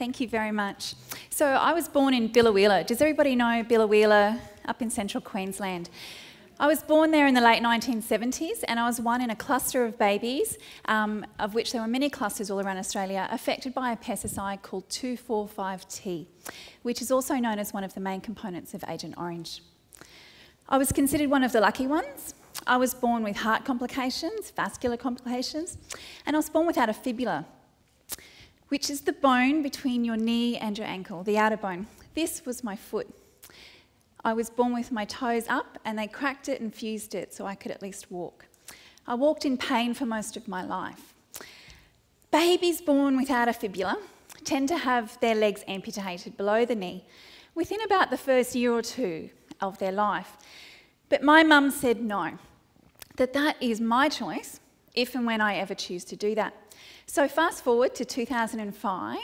Thank you very much. So I was born in Biloela. Does everybody know Biloela up in central Queensland? I was born there in the late 1970s, and I was one in a cluster of babies, of which there were many clusters all around Australia, affected by a pesticide called 2,4,5-T, which is also known as one of the main components of Agent Orange. I was considered one of the lucky ones. I was born with heart complications, vascular complications, and I was born without a fibula, which is the bone between your knee and your ankle, the outer bone. This was my foot. I was born with my toes up, and they cracked it and fused it so I could at least walk. I walked in pain for most of my life. Babies born without a fibula tend to have their legs amputated below the knee within about the first year or two of their life. But my mum said no, that is my choice if and when I ever choose to do that. So fast forward to 2005,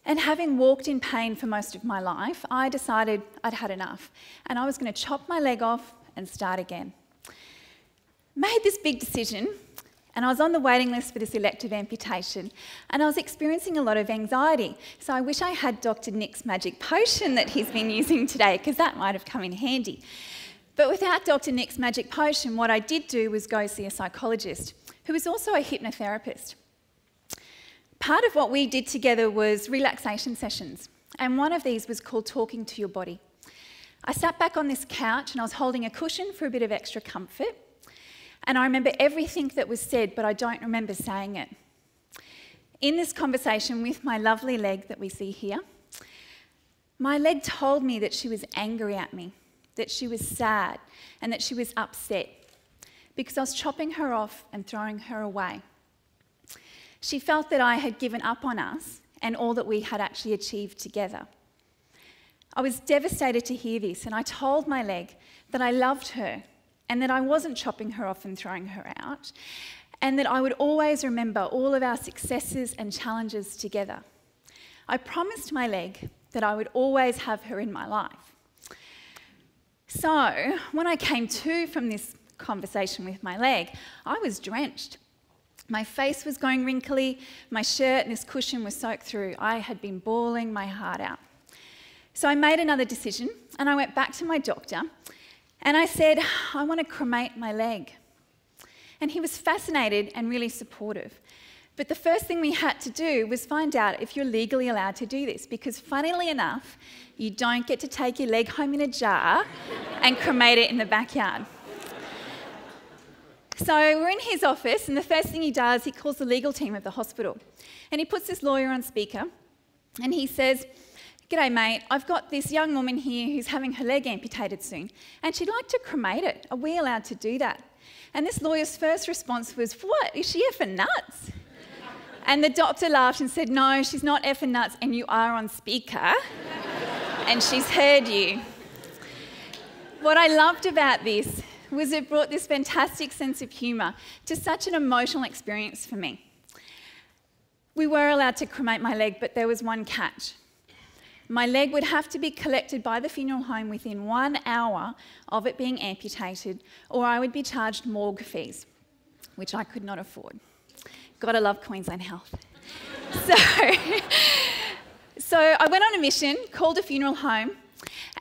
and having walked in pain for most of my life, I decided I'd had enough, and I was going to chop my leg off and start again. Made this big decision, and I was on the waiting list for this elective amputation, and I was experiencing a lot of anxiety. So I wish I had Dr. Nick's magic potion that he's been using today, because that might have come in handy. But without Dr. Nick's magic potion, what I did do was go see a psychologist, who was also a hypnotherapist. Part of what we did together was relaxation sessions, and one of these was called Talking to Your Body. I sat back on this couch and I was holding a cushion for a bit of extra comfort, and I remember everything that was said, but I don't remember saying it. In this conversation with my lovely leg that we see here, my leg told me that she was angry at me, that she was sad, and that she was upset because I was chopping her off and throwing her away. She felt that I had given up on us and all that we had actually achieved together. I was devastated to hear this, and I told my leg that I loved her and that I wasn't chopping her off and throwing her out, and that I would always remember all of our successes and challenges together. I promised my leg that I would always have her in my life. So when I came to from this conversation with my leg, I was drenched. My face was going wrinkly, my shirt and this cushion was soaked through. I had been bawling my heart out. So I made another decision, and I went back to my doctor and I said, I want to cremate my leg. And he was fascinated and really supportive. But the first thing we had to do was find out if you're legally allowed to do this, because funnily enough, you don't get to take your leg home in a jar and cremate it in the backyard. So we're in his office, and the first thing he does, he calls the legal team of the hospital. And he puts this lawyer on speaker, and he says, "G'day mate, I've got this young woman here who's having her leg amputated soon, and she'd like to cremate it. Are we allowed to do that?" And this lawyer's first response was, "What, is she effing nuts?" And the doctor laughed and said, "No, she's not effing nuts, and you are on speaker, and she's heard you." What I loved about this was it brought this fantastic sense of humour to such an emotional experience for me. We were allowed to cremate my leg, but there was one catch. My leg would have to be collected by the funeral home within 1 hour of it being amputated, or I would be charged morgue fees, which I could not afford. Gotta love Queensland Health. So I went on a mission, called a funeral home,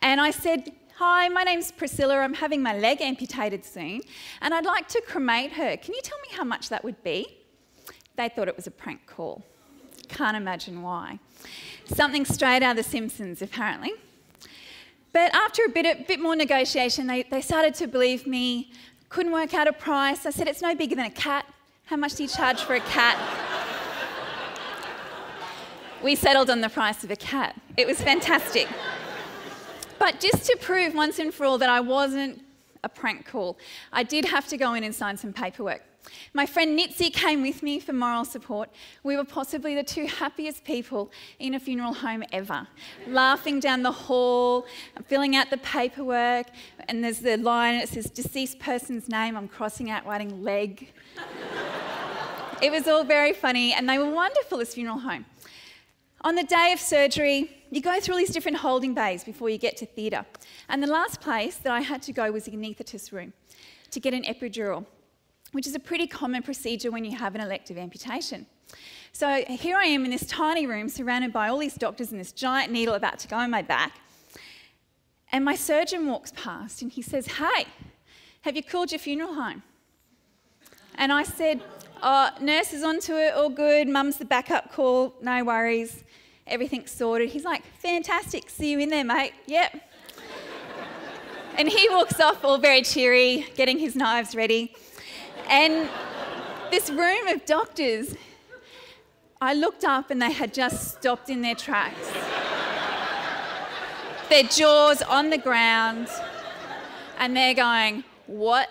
and I said, "Hi, my name's Priscilla, I'm having my leg amputated soon, and I'd like to cremate her. Can you tell me how much that would be?" They thought it was a prank call. Can't imagine why. Something straight out of The Simpsons, apparently. But after a bit more negotiation, they started to believe me, couldn't work out a price. I said, "It's no bigger than a cat. How much do you charge for a cat?" We settled on the price of a cat. It was fantastic. But just to prove once and for all that I wasn't a prank call, I did have to go in and sign some paperwork. My friend Nitzi came with me for moral support. We were possibly the two happiest people in a funeral home ever. Laughing down the hall, filling out the paperwork, and there's the line, it says deceased person's name, I'm crossing out writing leg. It was all very funny, and they were wonderful as funeral home. On the day of surgery, you go through all these different holding bays before you get to theatre. And the last place that I had to go was the anaesthetist room to get an epidural, which is a pretty common procedure when you have an elective amputation. So here I am in this tiny room surrounded by all these doctors and this giant needle about to go in my back. And my surgeon walks past and he says, "Hey, have you called your funeral home?" And I said, "Oh, nurse is onto it, all good, mum's the backup call, no worries, everything's sorted." He's like, "Fantastic, see you in there, mate." "Yep." And he walks off all very cheery, getting his knives ready. And this room of doctors, I looked up and they had just stopped in their tracks. Their jaws on the ground, and they're going, "What?"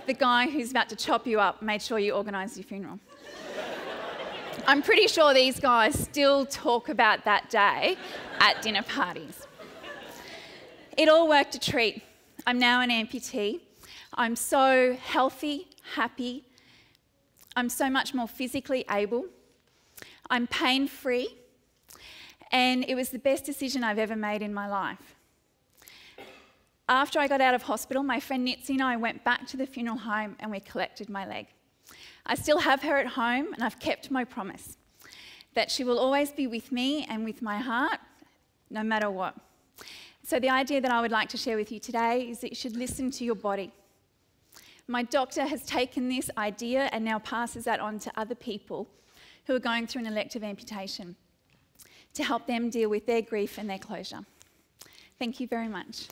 The guy who's about to chop you up made sure you organised your funeral. I'm pretty sure these guys still talk about that day at dinner parties. It all worked a treat. I'm now an amputee. I'm so healthy, happy. I'm so much more physically able. I'm pain-free. And it was the best decision I've ever made in my life. After I got out of hospital, my friend Nitsi and I went back to the funeral home and we collected my leg. I still have her at home and I've kept my promise that she will always be with me and with my heart, no matter what. So the idea that I would like to share with you today is that you should listen to your body. My doctor has taken this idea and now passes that on to other people who are going through an elective amputation to help them deal with their grief and their closure. Thank you very much.